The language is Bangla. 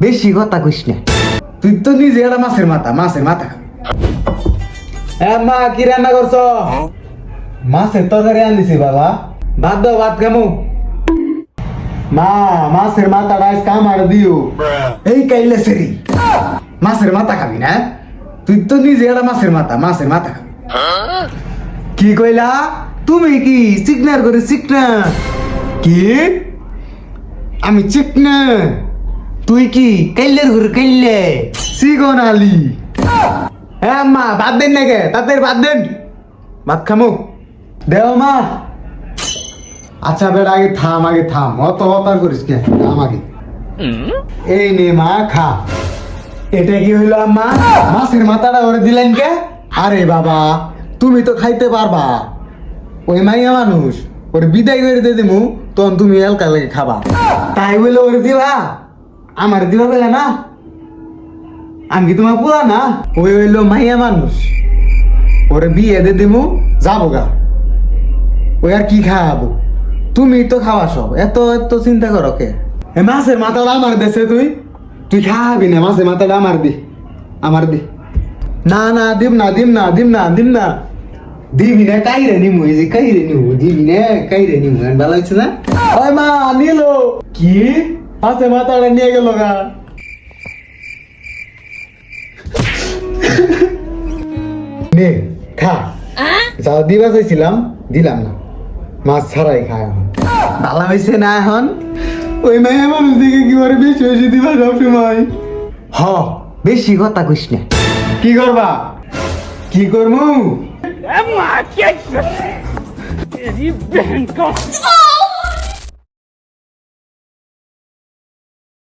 বেশি কথা কইস না, তুই তো নিজে একটা মাছের মাথা খাবি। মা কি রান্না করছ? মাছের তরকারি আনিছি বাবা। ভাত দাও, ভাত খামু। মা মাছের মাথাটা আজ কামার দিও। এই কাইলে সেরি মাছের মাথা খাবি না? তুই তো নিজে একটা মাছের মাথা খাবি। কি কইলা তুমি? কি চিকনার করে চিকনা? কি আমি চিকনা? তুই কি কাইলের ঘুরে কাইলে চিকন আলি? হ্যাঁ মা ভাত দেন নাকি? তাদের ভাত দেন, ভাত খামু। দেও মা। আচ্ছা বেটা আগে থাম, অত অপার করিস কে? থাম আগে। এই নে মা খা। এটা কি হইলো আম্মা? মাছের মাথাটা ওরে দিলেন কে? আরে বাবা তুমি তো খাইতে পারবা, ওই মাইয়া মানুষ, ওরে বিদায় করে দিয়ে দিমু, তখন তুমি এলকা লাগে খাবা। তাই বলে ওরে দিবা? আমার দিবা বলে না? আমি কি তোমার পুরা না? ওই হইলো মাইয়া মানুষ, ওরে বিয়ে দিয়ে দিমু, যাবো গা। ওই আর কি খাওয়াবো? তুমি তো খাওয়া সব, এত এত চিন্তা করো কে? মাছের মাথাটা আমার দেশে তুই খাবি না? মাছের মাথাটা আমার দি। না না দিম না দিবি না, কাইরে নিমু, এই যে কাইরে নিমু, দিবি না কাইরে নিমু। ভালো হচ্ছে না? ওই মা নিল কি? মাছের মাথাটা নিয়ে গেল গা। নে খা। যা দিবা চাইছিলাম দিলাম না, মাছ ছাড়াই খায়। ভালো হয়েছে না? এখন ওই মাইয়া মানুষ দিকে কি করে বেশি দিবা সব সময়? বেশি কথা কইস না। কি করবা? কি করমু?